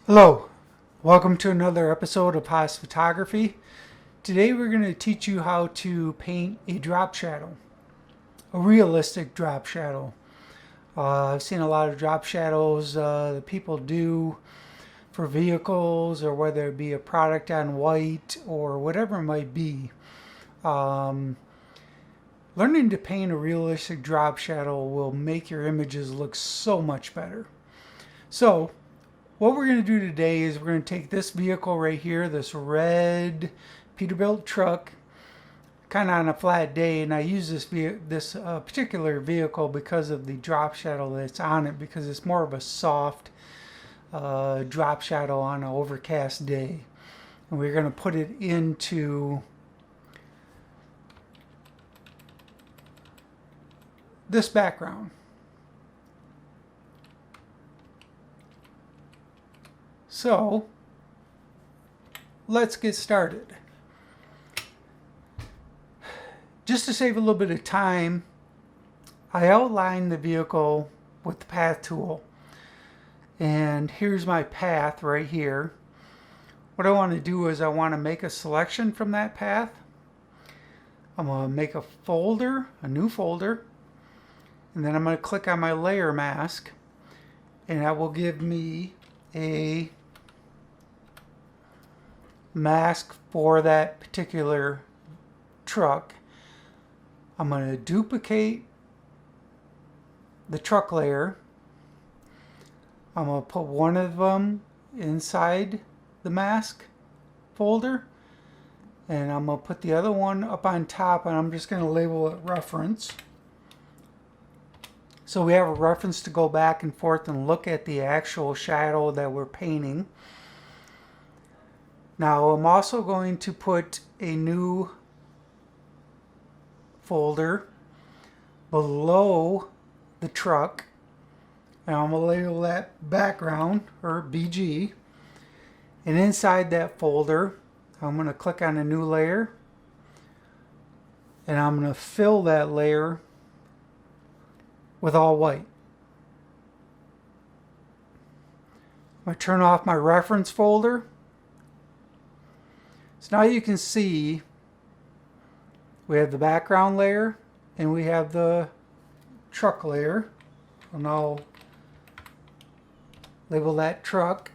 Hello, welcome to another episode of Haas Photography. Today we're going to teach you how to paint a drop shadow, a realistic drop shadow. I've seen a lot of drop shadows that people do for vehicles, or whether it be a product on white or whatever it might be. Um, Learning to paint a realistic drop shadow will make your images look so much better. So, what we're going to do today is we're going to take this vehicle right here, this red Peterbilt truck, kind of on a flat day, and I use this particular vehicle because of the drop shadow that's on it, because it's more of a soft drop shadow on an overcast day. And we're going to put it into this background. So, let's get started. Just to save a little bit of time, I outlined the vehicle with the path tool. And here's my path right here. What I want to do is I want to make a selection from that path. I'm going to make a folder, a new folder. And then I'm going to click on my layer mask. And that will give me a mask for that particular truck. I'm going to duplicate the truck layer. I'm going to put one of them inside the mask folder, and I'm going to put the other one up on top, and I'm just going to label it reference. So we have a reference to go back and forth and look at the actual shadow that we're painting. Now I'm also going to put a new folder below the truck, and I'm going to label that background, or BG. And inside that folder, I'm going to click on a new layer, and I'm going to fill that layer with all white. I'm going to turn off my reference folder. So now you can see we have the background layer and we have the truck layer. And I'll label that truck.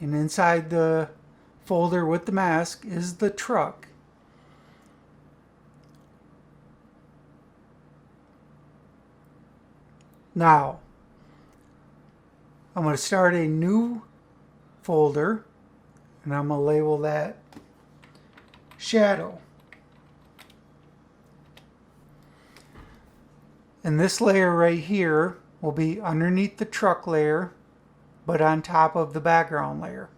And inside the folder with the mask is the truck. Now, I'm going to start a new folder, and I'm going to label that shadow. And this layer right here will be underneath the truck layer, but on top of the background layer.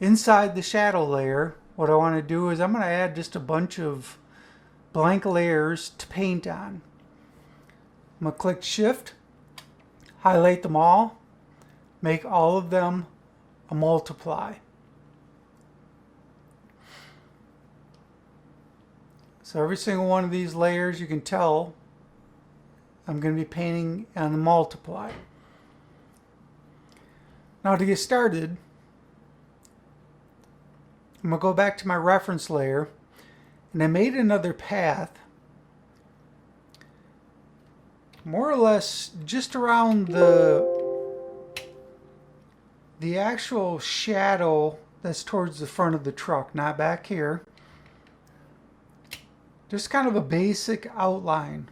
Inside the shadow layer, what I want to do is I'm going to add just a bunch of blank layers to paint on. I'm going to click Shift, highlight them all, make all of them a multiply. So every single one of these layers, you can tell I'm going to be painting on the multiply. Now to get started, I'm going to go back to my reference layer, and I made another path more or less just around the actual shadow that's towards the front of the truck, not back here. Just kind of a basic outline.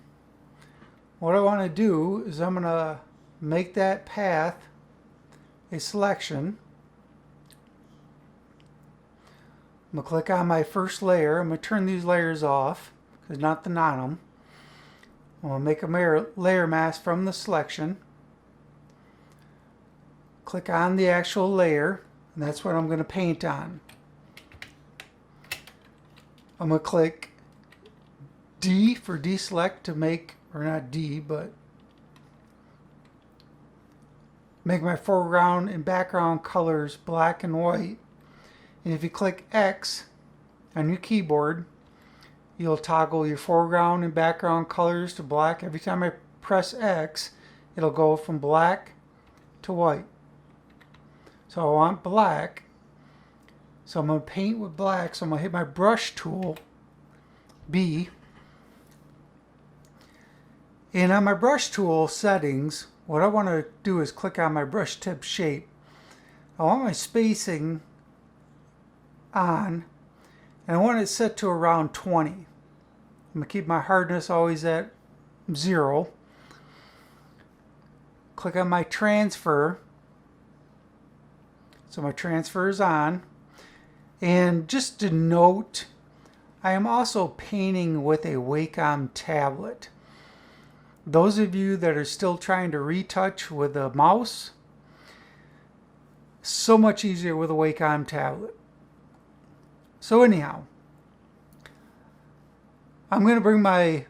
What I want to do is I'm going to make that path a selection. I'm going to click on my first layer. I'm going to turn these layers off because nothing on them. I'm going to make a layer mask from the selection. Click on the actual layer, and that's what I'm going to paint on. I'm going to click D for deselect to make, or not D, but make my foreground and background colors black and white. And if you click X on your keyboard, you'll toggle your foreground and background colors to black. Every time I press X, it'll go from black to white. So I want black. So I'm going to paint with black. So I'm going to hit my brush tool, B. And on my brush tool settings, what I want to do is click on my brush tip shape. I want my spacing on, and I want it set to around 20. I'm going to keep my hardness always at 0. Click on my transfer. So my transfer is on. And just to note, I am also painting with a Wacom tablet. Those of you that are still trying to retouch with a mouse, so much easier with a Wacom tablet. So anyhow, I'm going to bring my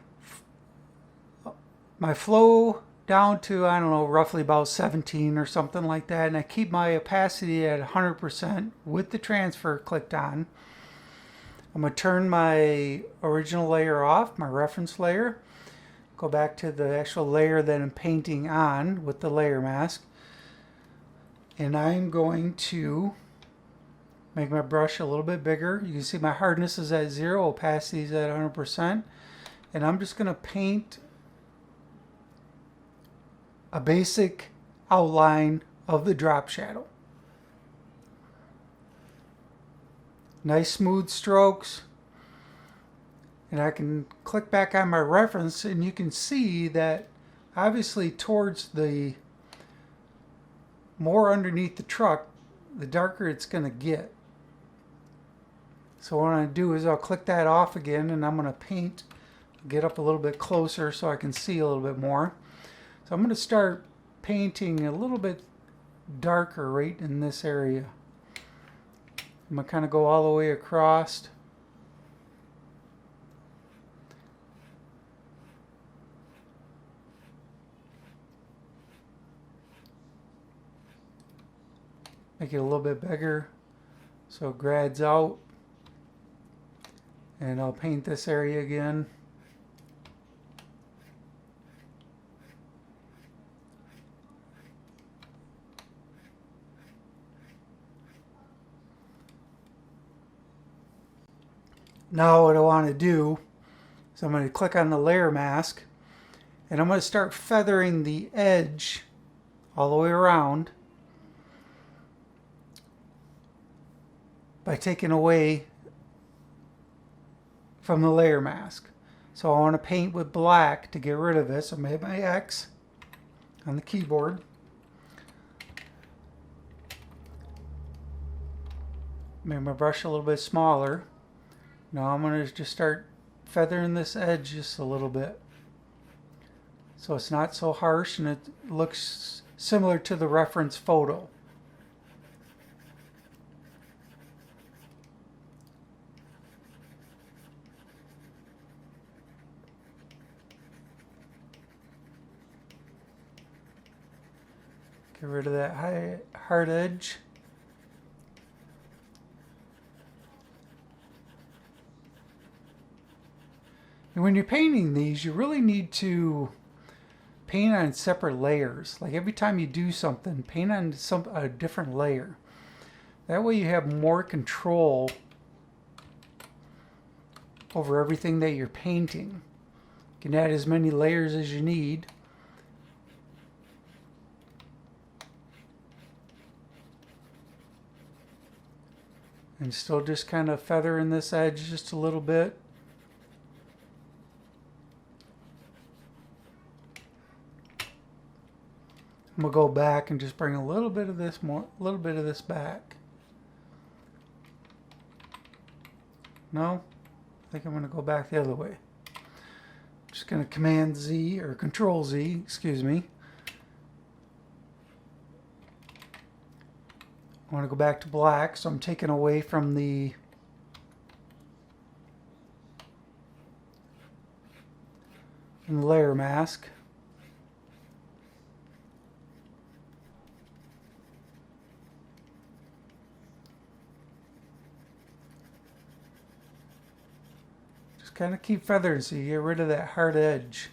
flow down to, I don't know, roughly about 17 or something like that. And I keep my opacity at 100% with the transfer clicked on. I'm going to turn my original layer off, my reference layer. Go back to the actual layer that I'm painting on with the layer mask. And I'm going to make my brush a little bit bigger. You can see my hardness is at 0, opacity is at 100%. And I'm just going to paint a basic outline of the drop shadow. Nice smooth strokes. And I can click back on my reference and you can see that obviously towards the more underneath the truck, the darker it's going to get. So what I'm going to do is I'll click that off again and I'm going to paint, get up a little bit closer so I can see a little bit more. So I'm going to start painting a little bit darker right in this area. I'm going to kind of go all the way across. Make it a little bit bigger so it grads out. And I'll paint this area again. Now what I want to do is I'm going to click on the layer mask and I'm going to start feathering the edge all the way around by taking away from the layer mask. So I want to paint with black to get rid of this. I'm going to hit my X on the keyboard. Make my brush a little bit smaller. Now I'm going to just start feathering this edge just a little bit. So it's not so harsh and it looks similar to the reference photo. Get rid of that hard edge. And when you're painting these, you really need to paint on separate layers. Like every time you do something, paint on a different layer. That way you have more control over everything that you're painting. You can add as many layers as you need. And still just kind of feathering this edge just a little bit. I'm gonna go back and just bring a little bit of this back. No, I think I'm gonna go back the other way. Just gonna Command Z or Control Z, excuse me. I want to go back to black, so I'm taking away from the layer mask. Just kind of keep feathering so you get rid of that hard edge.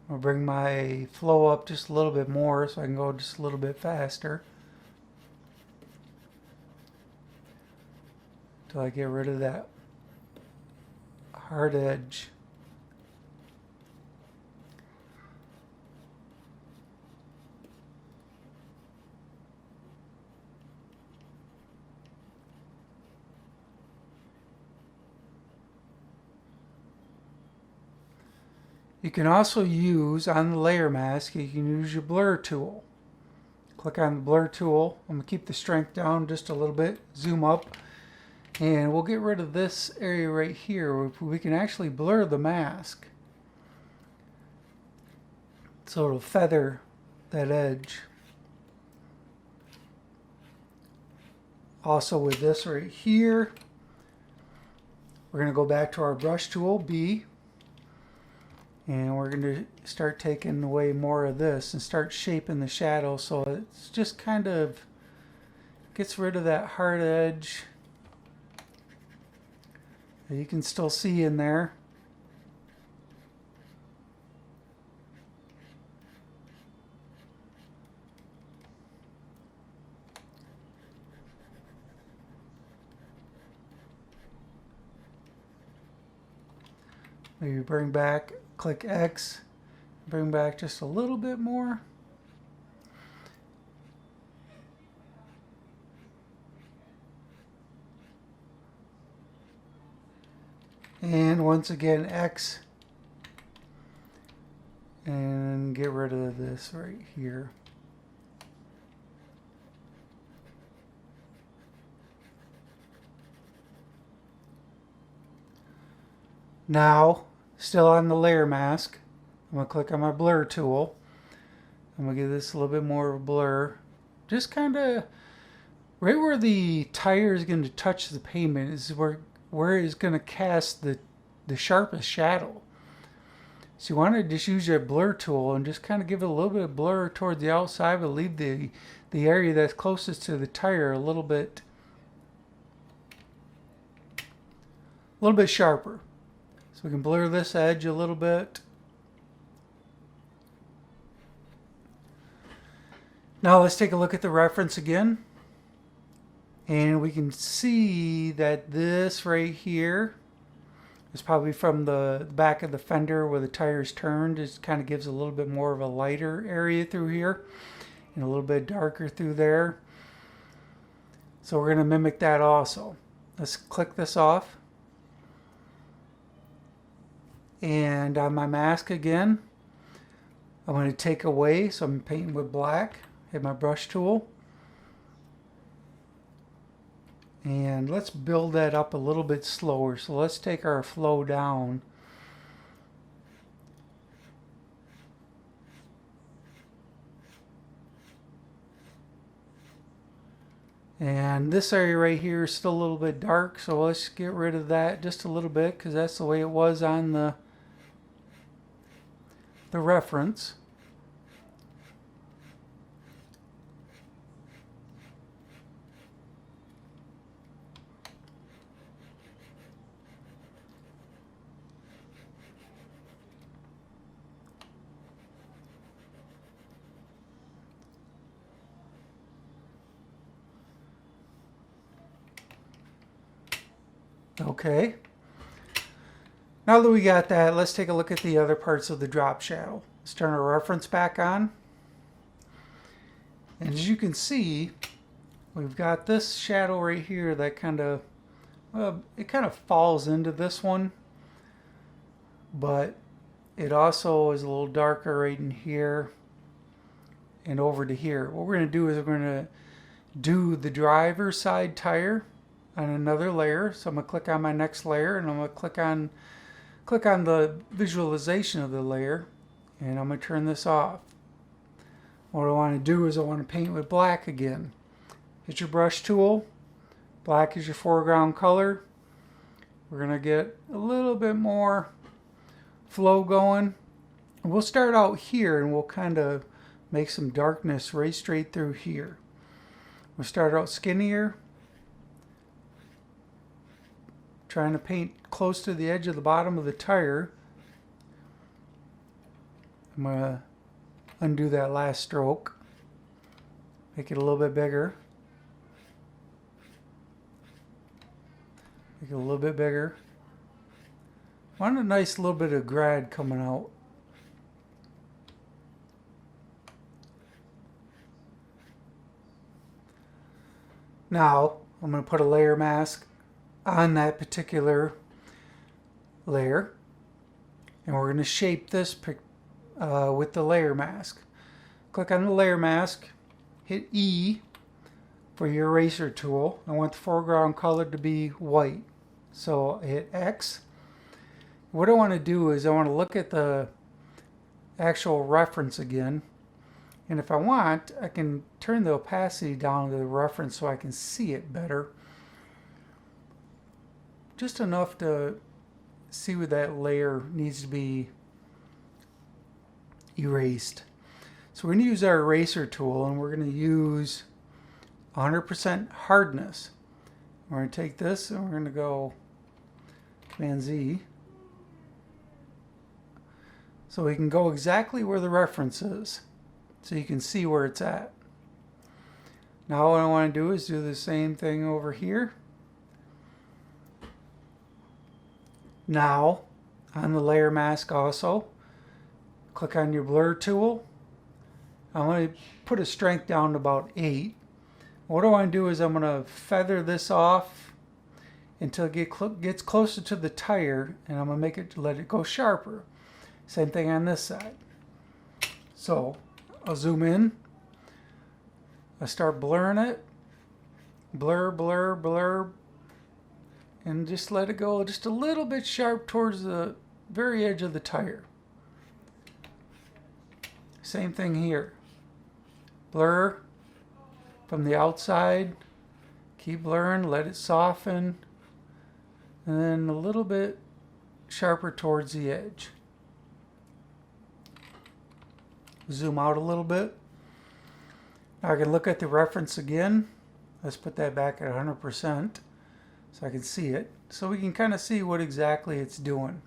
I'll bring my flow up just a little bit more so I can go just a little bit faster. Till I get rid of that hard edge. You can also use, on the layer mask, you can use your blur tool. Click on the blur tool. I'm going to keep the strength down just a little bit, zoom up, and we'll get rid of this area right here. We can actually blur the mask so it'll feather that edge. Also with this right here, we're going to go back to our brush tool, B, and we're going to start taking away more of this and start shaping the shadow so it's just kind of gets rid of that hard edge that you can still see in there. Maybe bring back, click X, bring back just a little bit more. And once again, X, and get rid of this right here. Now, still on the layer mask, I'm going to click on my blur tool. I'm going to give this a little bit more of a blur. Just kind of right where the tire is going to touch the pavement is where it's going to cast the sharpest shadow. So you want to just use your blur tool and just kind of give it a little bit of blur toward the outside, but leave the area that's closest to the tire a little bit sharper. So we can blur this edge a little bit. Now let's take a look at the reference again. And we can see that this right here is probably from the back of the fender where the tire's turned. It kind of gives a little bit more of a lighter area through here and a little bit darker through there. So we're going to mimic that also. Let's click this off. And on my mask again, I'm going to take away, so I'm painting with black. Hit my brush tool. And let's build that up a little bit slower. So let's take our flow down. And this area right here is still a little bit dark, so let's get rid of that just a little bit because that's the way it was on the reference. Okay. Now that we got that, let's take a look at the other parts of the drop shadow. Let's turn our reference back on. And as you can see, we've got this shadow right here that kind of, it kind of falls into this one. But it also is a little darker right in here and over to here. What we're going to do is we're going to do the driver's side tire on another layer. So I'm going to click on my next layer and I'm going to click on the visualization of the layer and I'm going to turn this off. What I want to do is I want to paint with black again. Hit your brush tool. Black is your foreground color. We're going to get a little bit more flow going. And we'll start out here and we'll kind of make some darkness right straight through here. We'll start out skinnier. Trying to paint close to the edge of the bottom of the tire. I'm going to undo that last stroke. Make it a little bit bigger. Make it a little bit bigger. Want a nice little bit of grad coming out. Now, I'm going to put a layer mask on that particular layer. And we're going to shape this with the layer mask. Click on the layer mask, hit E for your eraser tool. I want the foreground color to be white. So hit X. What I want to do is I want to look at the actual reference again. And if I want, I can turn the opacity down to the reference so I can see it better. Just enough to see where that layer needs to be erased. So we're going to use our eraser tool, and we're going to use 100% hardness. We're going to take this and we're going to go Command Z. So we can go exactly where the reference is, so you can see where it's at. Now what I want to do is do the same thing over here. Now, on the layer mask also, click on your blur tool. I'm going to put a strength down to about 8. What I want to do is I'm going to feather this off until it gets closer to the tire, and I'm going to let it go sharper. Same thing on this side. So I'll zoom in. I start blurring it. Blur, blur, blur. And just let it go just a little bit sharp towards the very edge of the tire. Same thing here. Blur from the outside. Keep blurring, let it soften. And then a little bit sharper towards the edge. Zoom out a little bit. Now I can look at the reference again. Let's put that back at 100% so I can see it. So we can kind of see what exactly it's doing.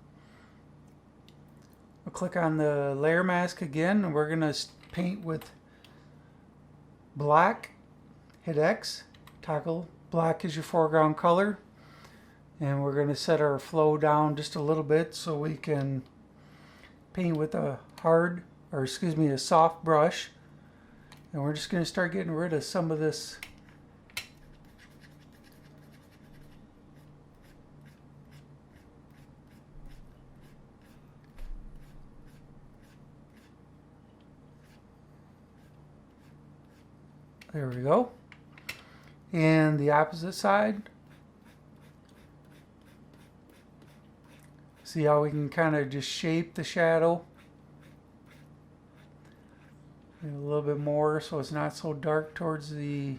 We'll click on the layer mask again, and we're going to paint with black. Hit X. Toggle black as your foreground color. And we're going to set our flow down just a little bit so we can paint with a a soft brush. And we're just going to start getting rid of some of this There we go. And the opposite side. See how we can kind of just shape the shadow a little bit more so it's not so dark towards the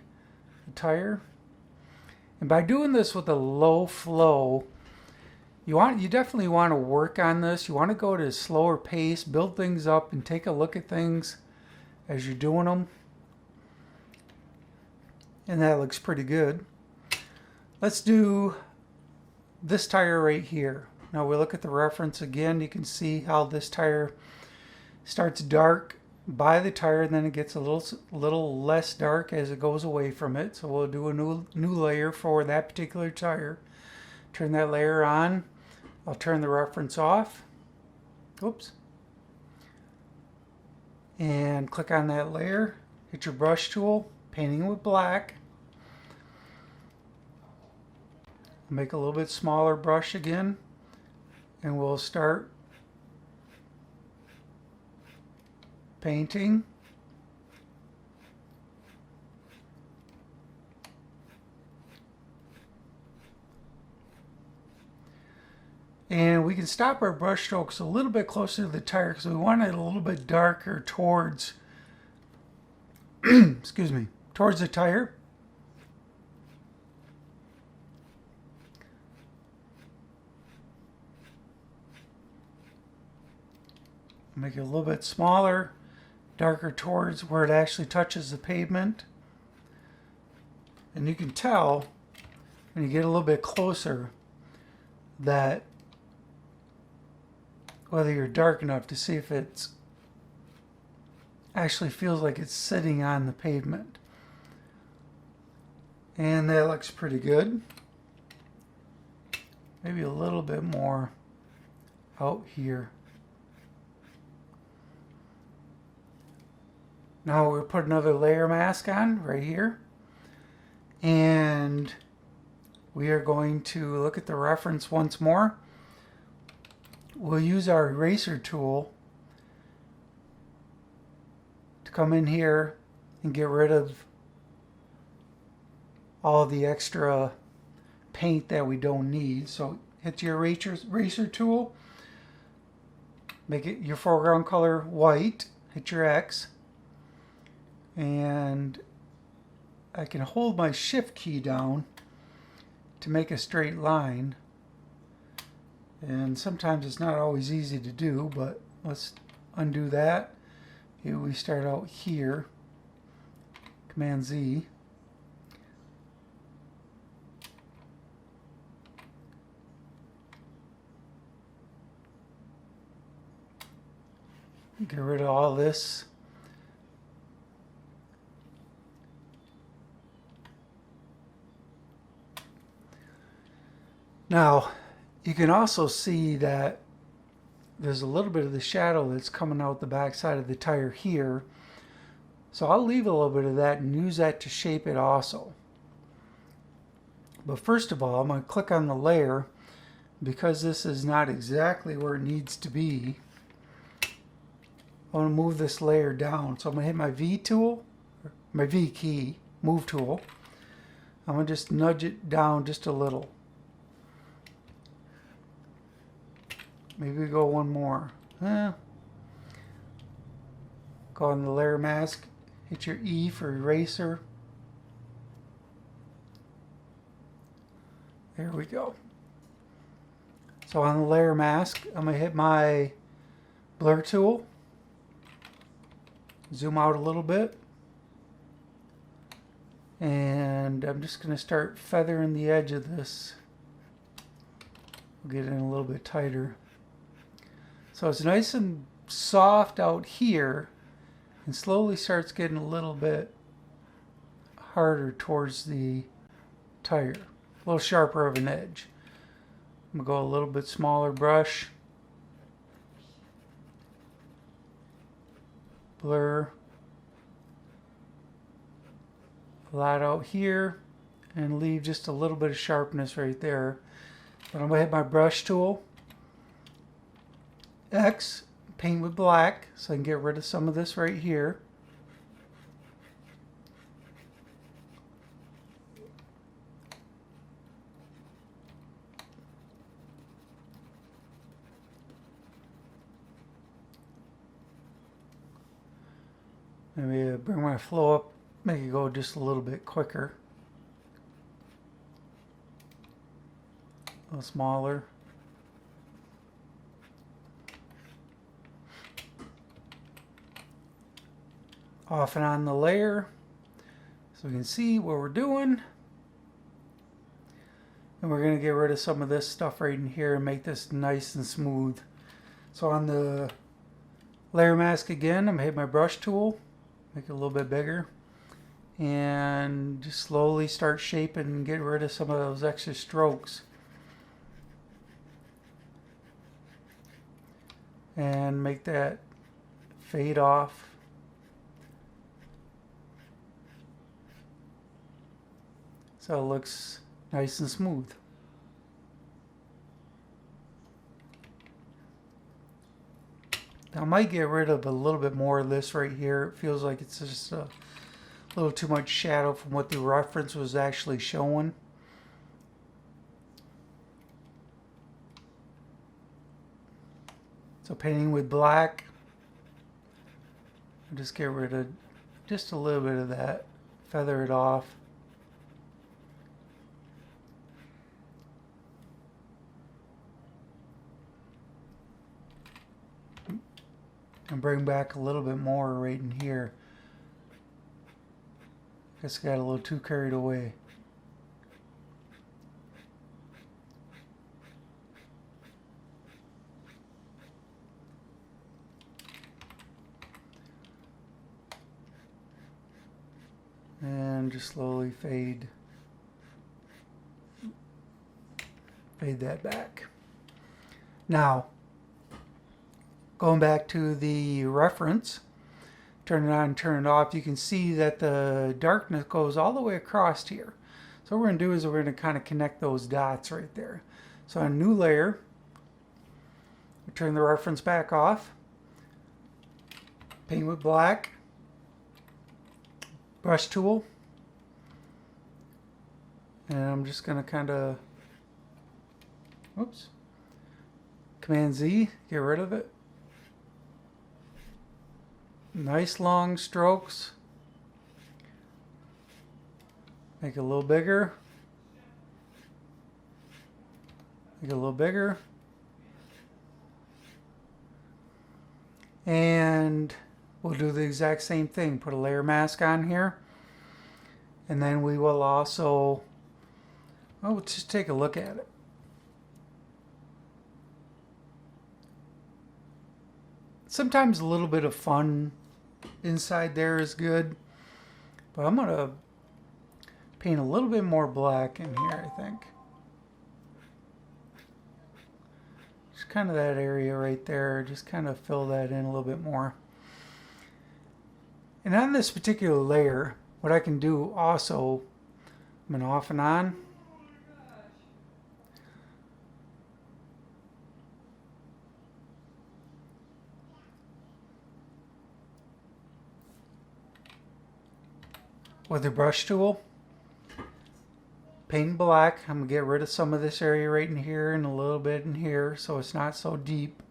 tire. And by doing this with a low flow, you definitely want to work on this. You want to go at a slower pace, build things up, and take a look at things as you're doing them. And that looks pretty good. Let's do this tire right here. Now we look at the reference again. You can see how this tire starts dark by the tire, and then it gets a little less dark as it goes away from it. So we'll do a new layer for that particular tire. Turn that layer on. I'll turn the reference off. Oops. And click on that layer. Hit your brush tool. Painting with black. Make a little bit smaller brush again, and we'll start painting. And we can stop our brush strokes a little bit closer to the tire because we want it a little bit darker towards excuse me, towards the tire. Make it a little bit smaller, darker towards where it actually touches the pavement. And you can tell when you get a little bit closer that whether you're dark enough to see if it's actually feels like it's sitting on the pavement. And that looks pretty good. Maybe a little bit more out here. Now we'll put another layer mask on right here. And we are going to look at the reference once more. We'll use our eraser tool to come in here and get rid of all the extra paint that we don't need. So hit your eraser tool, make it your foreground color white, hit your X, and I can hold my shift key down to make a straight line. And sometimes it's not always easy to do, but let's undo that. Here we start out here, Command Z. Get rid of all this. Now, you can also see that there's a little bit of the shadow that's coming out the back side of the tire here. So I'll leave a little bit of that and use that to shape it also. But first of all, I'm going to click on the layer. Because this is not exactly where it needs to be, I want to move this layer down. So I'm going to hit my V tool, my V key, move tool. I'm going to just nudge it down just a little. Maybe go one more. Go on the layer mask, hit your E for eraser. There we go. So on the layer mask, I'm going to hit my blur tool. Zoom out a little bit. And I'm just going to start feathering the edge of this. We'll get it in a little bit tighter. So it's nice and soft out here and slowly starts getting a little bit harder towards the tire. A little sharper of an edge. I'm going to go a little bit smaller brush. Blur. A lot out here and leave just a little bit of sharpness right there. But I'm going to hit my brush tool. X, paint with black so I can get rid of some of this right here. Maybe bring my flow up, make it go just a little bit quicker. A little smaller. Off and on the layer so we can see what we're doing. And we're going to get rid of some of this stuff right in here and make this nice and smooth. So on the layer mask again, I'm going to hit my brush tool. Make it a little bit bigger and just slowly start shaping and get rid of some of those extra strokes. And make that fade off. So it looks nice and smooth. Now I might get rid of a little bit more of this right here. It feels like it's just a little too much shadow from what the reference was actually showing. So painting with black, I'll just get rid of just a little bit of that, feather it off. And bring back a little bit more right in here. Guess I got a little too carried away. And just slowly fade that back. Now, going back to the reference, turn it on, turn it off, you can see that the darkness goes all the way across here. So what we're going to do is we're going to kind of connect those dots right there. So on a new layer, we turn the reference back off, paint with black, brush tool, and I'm just going to kind of, oops, Command Z, get rid of it. Nice long strokes. Make it a little bigger. Make it a little bigger. And we'll do the exact same thing. Put a layer mask on here. And then we will also, we'll just take a look at it. Sometimes a little bit of fun inside there is good. But I'm going to paint a little bit more black in here, I think. Just kind of that area right there. Just kind of fill that in a little bit more. And on this particular layer, what I can do also, I'm going to off and on. With the brush tool, paint black. I'm going to get rid of some of this area right in here and a little bit in here so it's not so deep.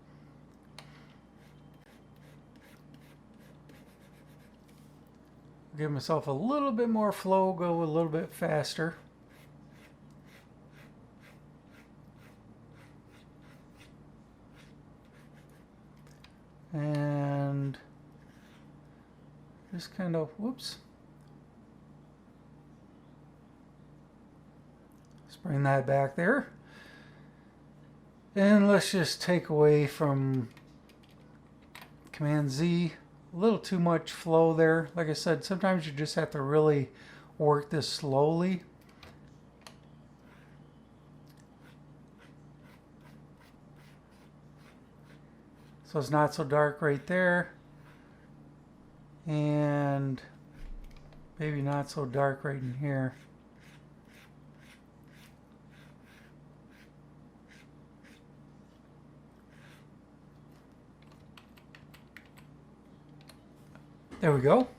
Give myself a little bit more flow, go a little bit faster. And just kind of, whoops. Let's bring that back there. And let's just take away from Command Z. A little too much flow there. Like I said, sometimes you just have to really work this slowly. So it's not so dark right there. And maybe not so dark right in here. There we go.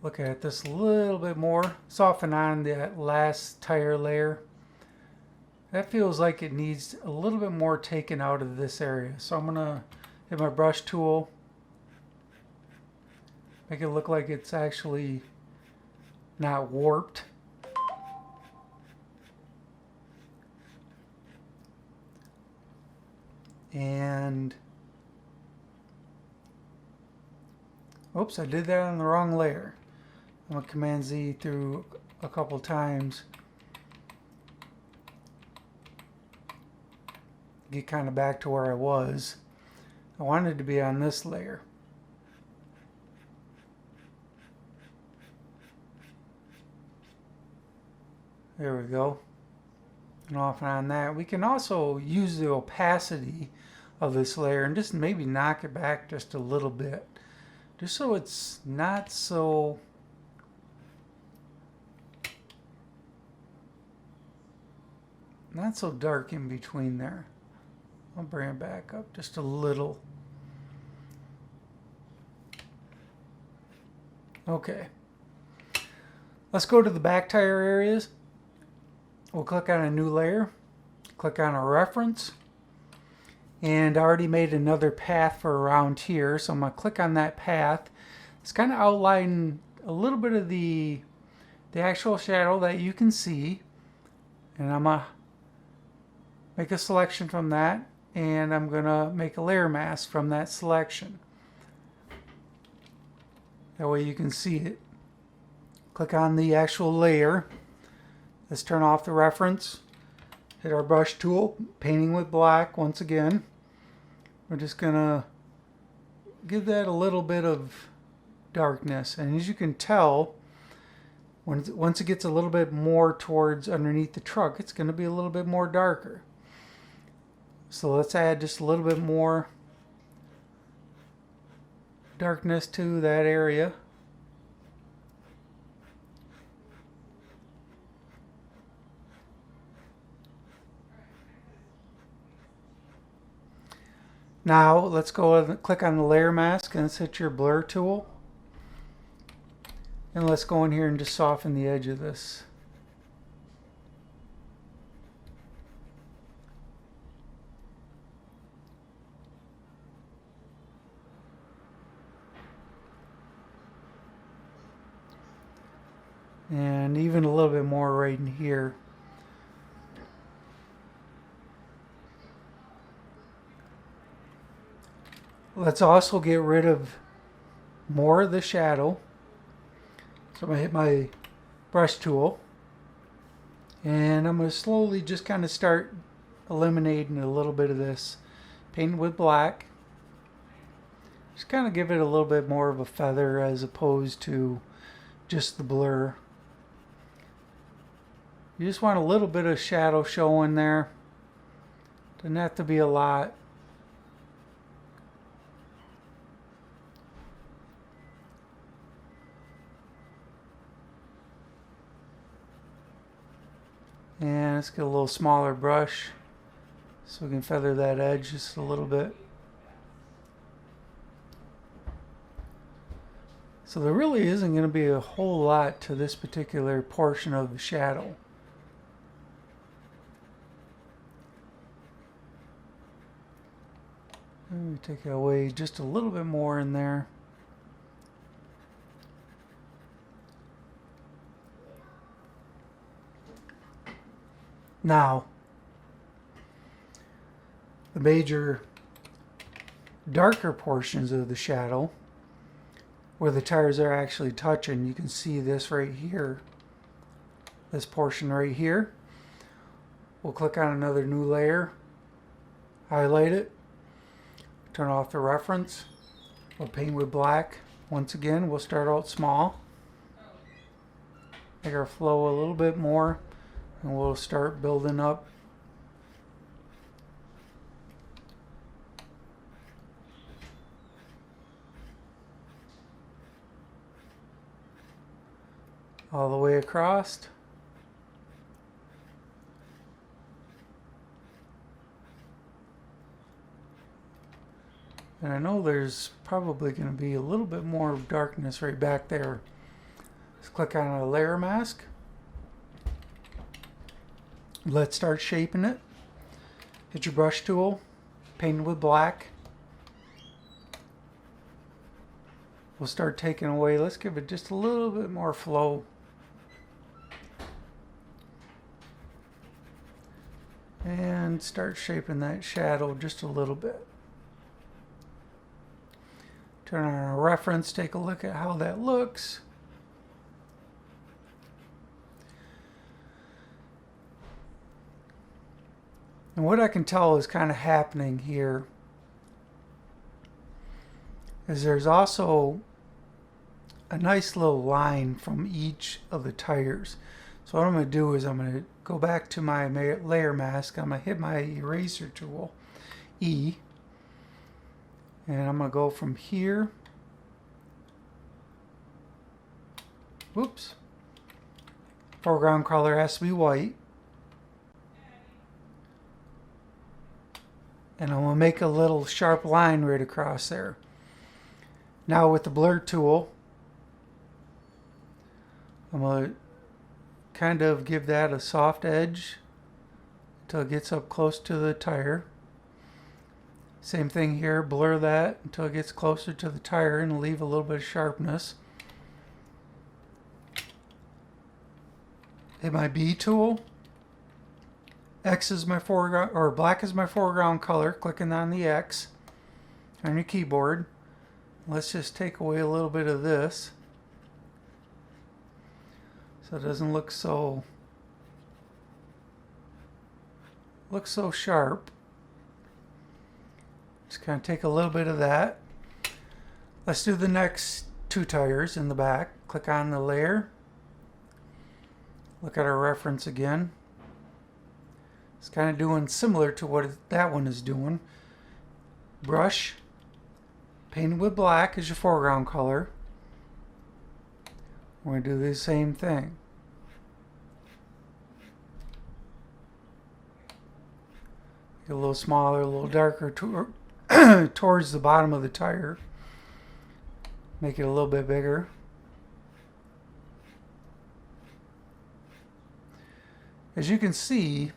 Look at this a little bit more. Soften on that last tire layer. That feels like it needs a little bit more taken out of this area. So I'm going to hit my brush tool. Make it look like it's actually not warped. And oops, I did that on the wrong layer. I'm going to Command Z through a couple times. Get kind of back to where I was. I wanted to be on this layer. There we go. And off and on that. We can also use the opacity of this layer and just maybe knock it back just a little bit. Just so it's not so dark in between there. I'll bring it back up just a little. Okay. Let's go to the back tire areas. We'll click on a new layer. Click on a reference. And I already made another path for around here. So I'm going to click on that path. It's kind of outlining a little bit of the actual shadow that you can see. And I'm going to make a selection from that. And I'm going to make a layer mask from that selection. That way you can see it. Click on the actual layer. Let's turn off the reference. Hit our brush tool, painting with black once again. We're just going to give that a little bit of darkness. And as you can tell, once it gets a little bit more towards underneath the truck, it's going to be a little bit more darker. So let's add just a little bit more darkness to that area. Now let's go and click on the layer mask and let's hit your blur tool. And let's go in here and just soften the edge of this. And even a little bit more right in here. Let's also get rid of more of the shadow. So I'm going to hit my brush tool. And I'm going to slowly just kind of start eliminating a little bit of this. Paint with black. Just kind of give it a little bit more of a feather as opposed to just the blur. You just want a little bit of shadow showing there. Doesn't have to be a lot. And let's get a little smaller brush so we can feather that edge just a little bit. So there really isn't going to be a whole lot to this particular portion of the shadow. Let me take it away just a little bit more in there. Now, the major darker portions of the shadow, where the tires are actually touching, you can see this right here. This portion right here. We'll click on another new layer, highlight it, turn off the reference. We'll paint with black. Once again, we'll start out small. Make our flow a little bit more. And we'll start building up. All the way across. And I know there's probably going to be a little bit more darkness right back there. Let's click on a layer mask. Let's start shaping it. Hit your brush tool, paint it with black. We'll start taking away, let's give it just a little bit more flow. And start shaping that shadow just a little bit. Turn on our reference, take a look at how that looks. And what I can tell is kind of happening here is there's also a nice little line from each of the tires. So what I'm going to do is I'm going to go back to my layer mask. I'm going to hit my eraser tool, E, and I'm going to go from here. Whoops. Foreground color has to be white. And I'm going to make a little sharp line right across there. Now with the blur tool, I'm going to kind of give that a soft edge until it gets up close to the tire. Same thing here, blur that until it gets closer to the tire and leave a little bit of sharpness. Hit my B tool. X is my foreground, or black is my foreground color. Clicking on the X on your keyboard. Let's just take away a little bit of this so it doesn't look so sharp. Just kind of take a little bit of that. Let's do the next 2 tires in the back. Click on the layer. Look at our reference again. It's kind of doing similar to what that one is doing. Brush, painted with black as your foreground color. We're going to do the same thing. Get a little smaller, a little darker towards the bottom of the tire. Make it a little bit bigger. As you can see,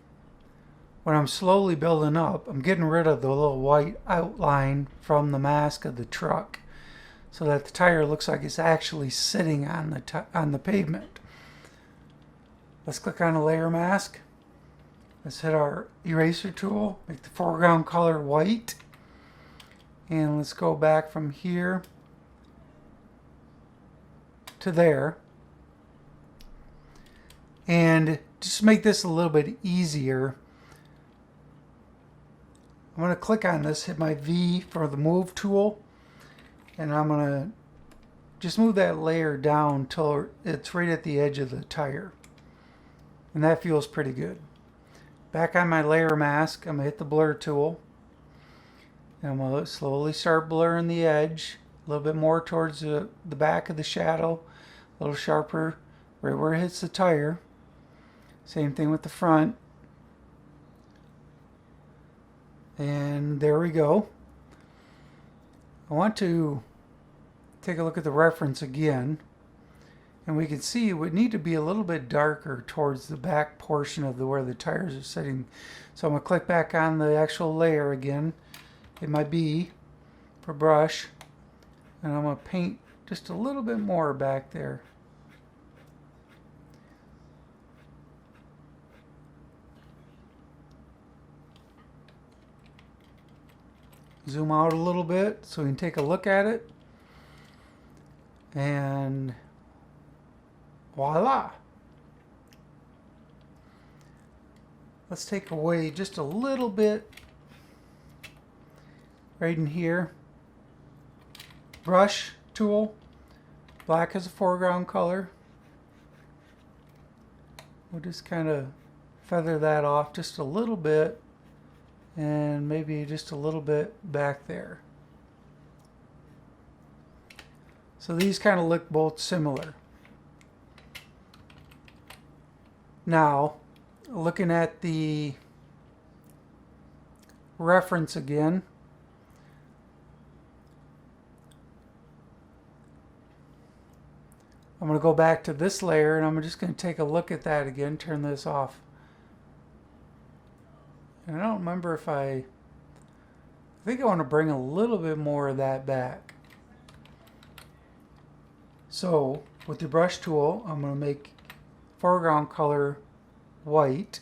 when I'm slowly building up, I'm getting rid of the little white outline from the mask of the truck so that the tire looks like it's actually sitting on the pavement. Let's click on a layer mask. Let's hit our eraser tool, make the foreground color white, and let's go back from here to there. And just to make this a little bit easier, I'm going to click on this, hit my V for the move tool, and I'm going to just move that layer down till it's right at the edge of the tire. And that feels pretty good. Back on my layer mask, I'm going to hit the blur tool. And I'm going to slowly start blurring the edge, a little bit more towards the back of the shadow, a little sharper right where it hits the tire. Same thing with the front. And there we go. I want to take a look at the reference again. And we can see it would need to be a little bit darker towards the back portion of where the tires are sitting. So I'm going to click back on the actual layer again. Hit my B for brush. And I'm going to paint just a little bit more back there. Zoom out a little bit so we can take a look at it. And voila! Let's take away just a little bit right in here. Brush tool, black as a foreground color. We'll just kind of feather that off just a little bit, and maybe just a little bit back there. So these kind of look both similar. Now, looking at the reference again, I'm going to go back to this layer and I'm just going to take a look at that again, turn this off. And I don't remember if I think I want to bring a little bit more of that back. So with the brush tool, I'm going to make foreground color white.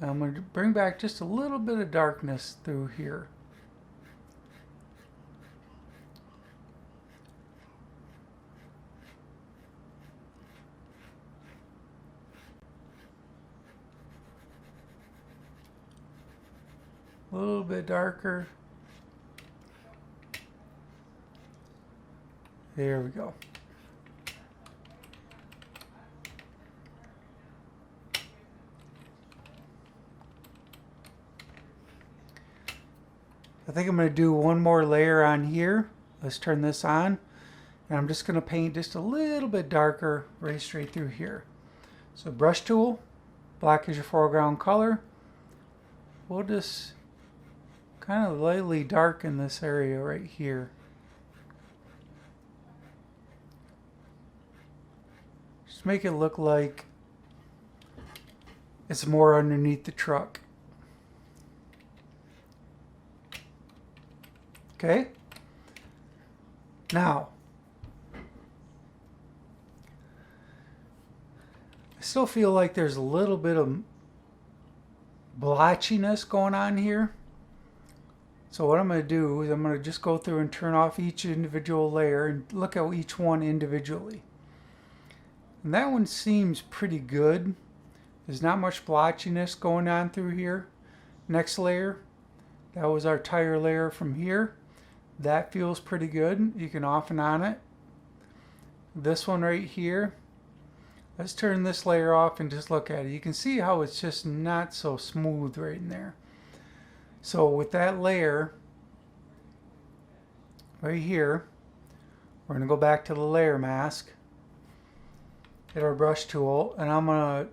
And I'm going to bring back just a little bit of darkness through here. A little bit darker. There we go. I think I'm going to do one more layer on here. Let's turn this on. And I'm just going to paint just a little bit darker right straight through here. So brush tool, black is your foreground color. We'll just kind of lightly darken this area right here. Just make it look like it's more underneath the truck. Okay? Now, I still feel like there's a little bit of blotchiness going on here. So what I'm going to do is I'm going to just go through and turn off each individual layer and look at each one individually. And that one seems pretty good. There's not much blotchiness going on through here. Next layer, that was our tire layer from here. That feels pretty good. You can off and on it. this one right here. Let's turn this layer off and just look at it. You can see how it's just not so smooth right in there. So with that layer right here, we're going to go back to the layer mask, hit our brush tool, and I'm going to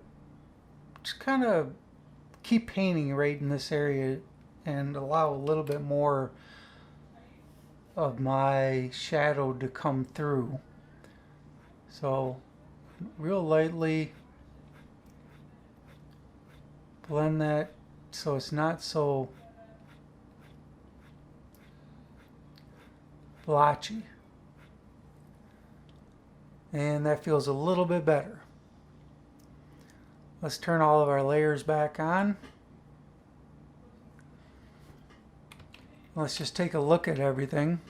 just kind of keep painting right in this area and allow a little bit more of my shadow to come through. So real lightly blend that so it's not so blotchy. And that feels a little bit better. Let's turn all of our layers back on. Let's just take a look at everything,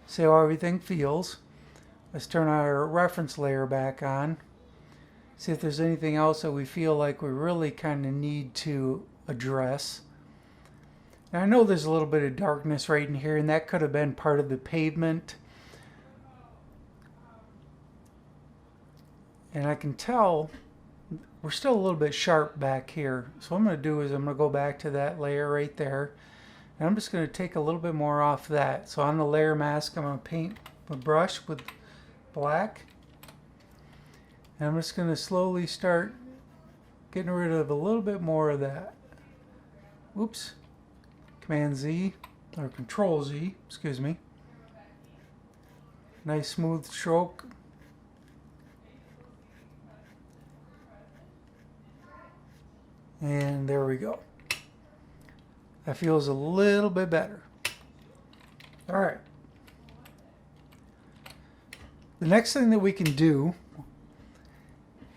see how everything feels. Let's turn our reference layer back on. See if there's anything else that we feel like we really kind of need to address. Now I know there's a little bit of darkness right in here, and that could have been part of the pavement. And I can tell we're still a little bit sharp back here. So what I'm going to do is I'm going to go back to that layer right there. And I'm just going to take a little bit more off that. So on the layer mask, I'm going to paint the brush with black. And I'm just going to slowly start getting rid of a little bit more of that. Oops. Command Z, or Control Z, excuse me. Nice smooth stroke. And there we go. That feels a little bit better. All right. The next thing that we can do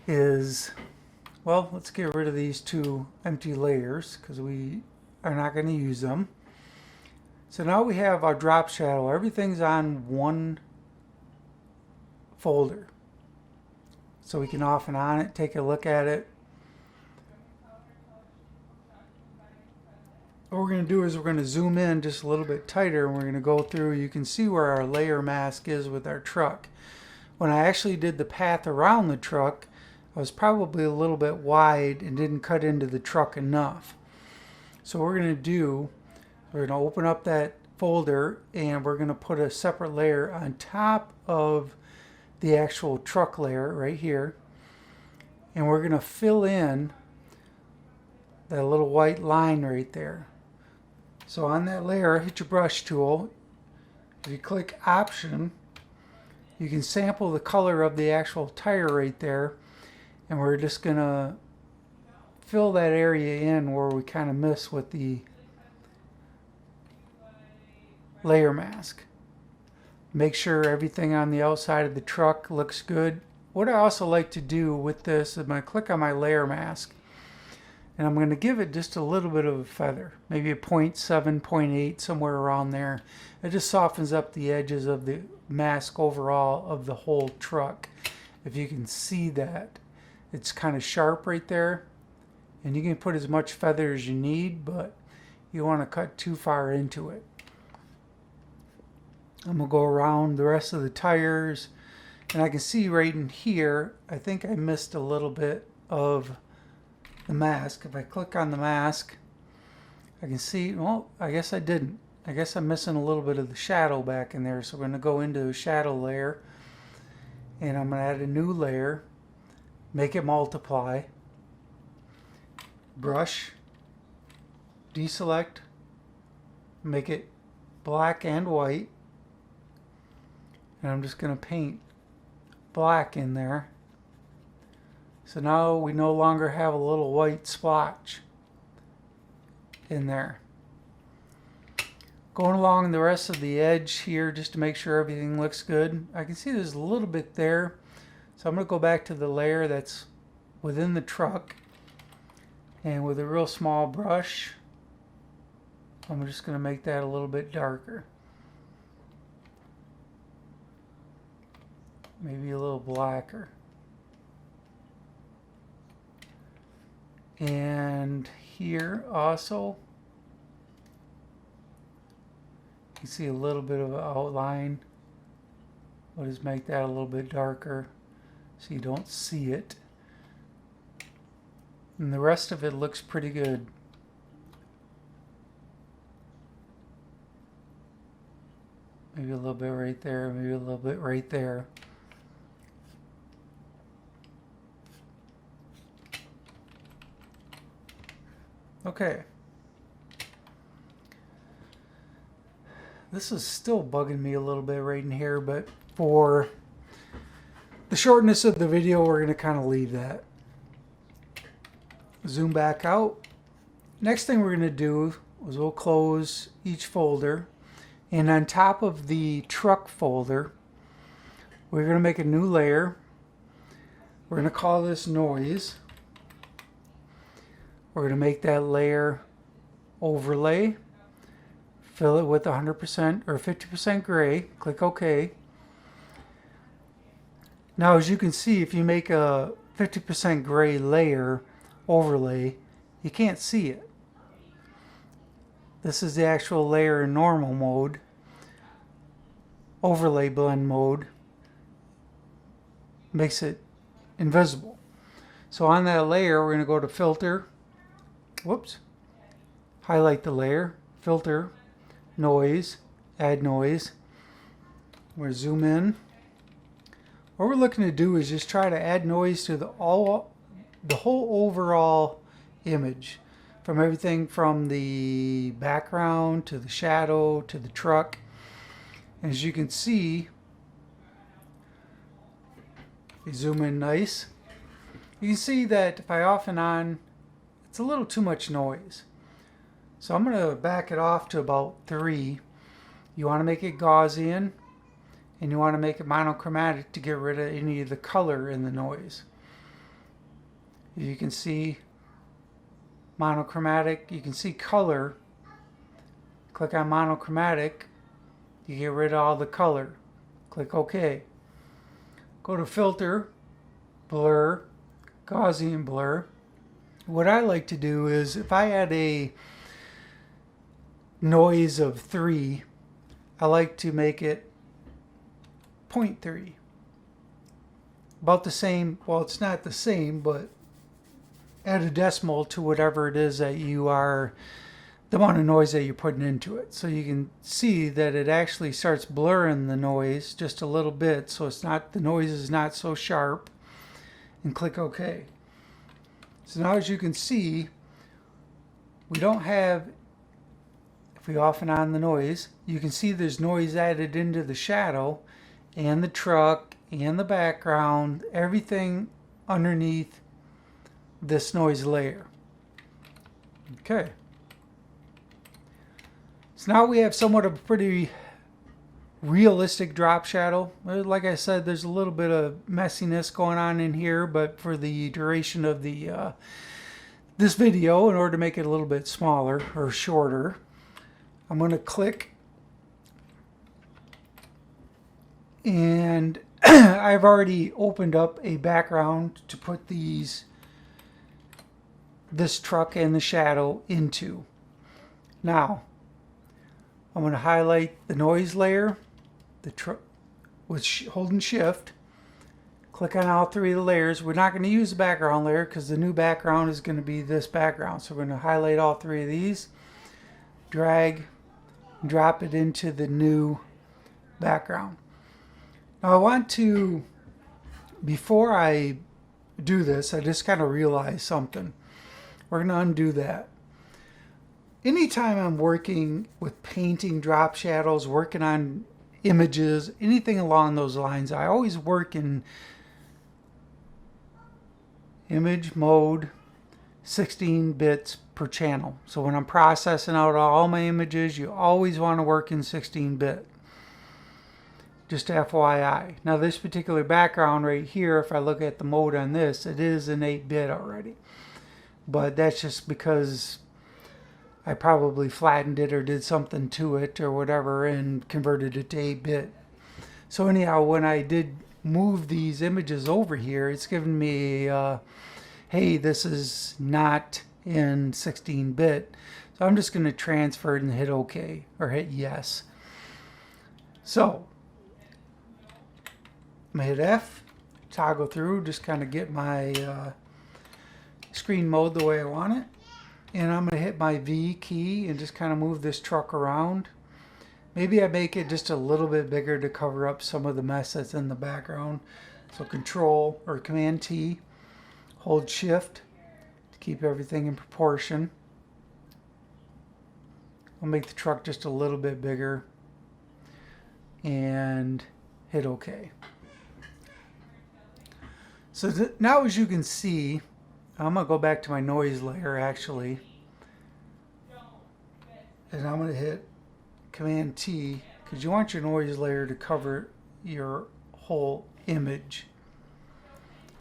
is, well, let's get rid of these two empty layers because we are not going to use them. So now we have our drop shadow. Everything's on one folder. So we can off and on it, take a look at it. What we're going to do is we're going to zoom in just a little bit tighter, and we're going to go through. You can see where our layer mask is with our truck. When I actually did the path around the truck, I was probably a little bit wide and didn't cut into the truck enough. So what we're going to do, we're going to open up that folder and we're going to put a separate layer on top of the actual truck layer right here. And we're going to fill in that little white line right there. So on that layer, hit your brush tool. If you click Option, you can sample the color of the actual tire right there. And we're just going to fill that area in where we kind of miss with the layer mask. Make sure everything on the outside of the truck looks good. What I also like to do with this is I'm going to click on my layer mask. And I'm going to give it just a little bit of a feather, maybe a 0.7, 0.8, somewhere around there. It just softens up the edges of the mask overall of the whole truck. If you can see that, it's kind of sharp right there. And you can put as much feather as you need, but you don't want to cut too far into it. I'm going to go around the rest of the tires. And I can see right in here, I think I missed a little bit of the mask. If I click on the mask, I can see, well, I guess I didn't. I guess I'm missing a little bit of the shadow back in there. So we're going to go into a shadow layer, and I'm going to add a new layer, make it multiply, brush, deselect, make it black and white, and I'm just going to paint black in there. So now we no longer have a little white splotch in there. Going along the rest of the edge here just to make sure everything looks good. I can see there's a little bit there. So I'm going to go back to the layer that's within the truck. And with a real small brush, I'm just going to make that a little bit darker. Maybe a little blacker. And here also, you see a little bit of an outline I'll just make that a little bit darker so you don't see it. And the rest of it looks pretty good. Maybe a little bit right there, maybe a little bit right there. Okay. This is still bugging me a little bit right in here, but for the shortness of the video, we're going to kind of leave that. Zoom back out. Next thing we're going to do is we'll close each folder. And on top of the truck folder, we're going to make a new layer. We're going to call this noise. We're going to make that layer overlay. Fill it with 100% or 50% gray. Click OK. Now, as you can see, if you make a 50% gray layer overlay, you can't see it. This is the actual layer in normal mode. Overlay blend mode makes it invisible. So on that layer, we're going to go to Filter. Whoops. Highlight the layer. Filter. Noise. Add noise. We're going to zoom in. What we're looking to do is just try to add noise to the whole overall image. From everything from the background to the shadow to the truck. And as you can see, you zoom in nice. You can see that if I off and on, it's a little too much noise. So I'm going to back it off to about 3. You want to make it Gaussian, and you want to make it monochromatic to get rid of any of the color in the noise. You can see monochromatic, you can see color. Click on monochromatic, you get rid of all the color. Click OK. Go to Filter, Blur, Gaussian Blur. What I like to do is if I add a noise of 3, I like to make it 0.3. About the same, well, it's not the same, but add a decimal to whatever it is that you are, the amount of noise that you're putting into it. So you can see that it actually starts blurring the noise just a little bit, so it's not, the noise is not so sharp. And click OK. So now as you can see, we don't have, if we off and on the noise, you can see there's noise added into the shadow and the truck and the background, everything underneath this noise layer. Okay. So now we have somewhat of a pretty realistic drop shadow. Like I said, there's a little bit of messiness going on in here, but for the duration of the this video, in order to make it a little bit smaller or shorter, I'm going to click, and I've already opened up a background to put this truck and the shadow into. Now I'm going to highlight the noise layer, the truck with holding shift, click on all 3 of the layers. We're not going to use the background layer because the new background is going to be this background. So we're going to highlight all 3 of these, drag, drop it into the new background. Now I want to, before I do this, I just kind of realized something. We're going to undo that. Anytime I'm working with painting drop shadows, working on images, anything along those lines, I always work in image mode, 16 bits per channel. So when I'm processing out all my images, you always want to work in 16-bit. Just FYI. Now this particular background right here, if I look at the mode on this, it is an 8-bit already. But that's just because I probably flattened it or did something to it or whatever and converted it to 8-bit. So anyhow, when I did move these images over here, it's giving me, hey, this is not in 16-bit. So I'm just going to transfer it and hit OK or hit yes. So I'm going to hit F, toggle through, just kind of get my screen mode the way I want it. And I'm going to hit my V key and just kind of move this truck around. Maybe I make it just a little bit bigger to cover up some of the mess that's in the background. So Control or Command T, hold Shift to keep everything in proportion. I'll make the truck just a little bit bigger and hit OK. So now, as you can see, I'm going to go back to my noise layer actually, and I'm going to hit Command T because you want your noise layer to cover your whole image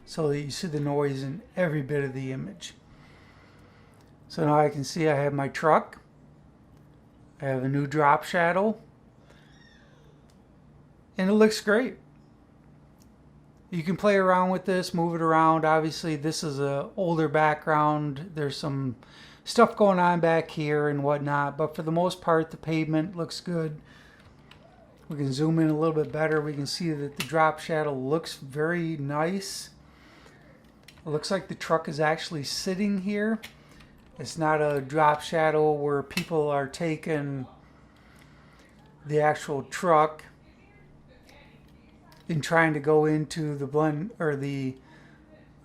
so that you see the noise in every bit of the image. So now I can see I have my truck, I have a new drop shadow, and it looks great. You can play around with this, move it around. Obviously this is an older background. There's some stuff going on back here and whatnot, but for the most part the pavement looks good. We can zoom in a little bit better. We can see that the drop shadow looks very nice. It looks like the truck is actually sitting here. It's not a drop shadow where people are taking the actual truck and trying to go into the blend or the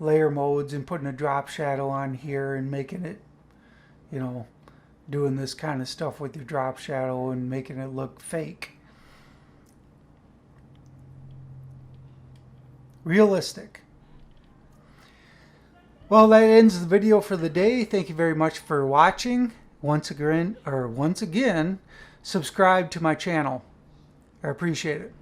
layer modes and putting a drop shadow on here and making it, you know, doing this kind of stuff with your drop shadow and making it look fake. Realistic. Well, that ends the video for the day. Thank you very much for watching. Once again, subscribe to my channel. I appreciate it.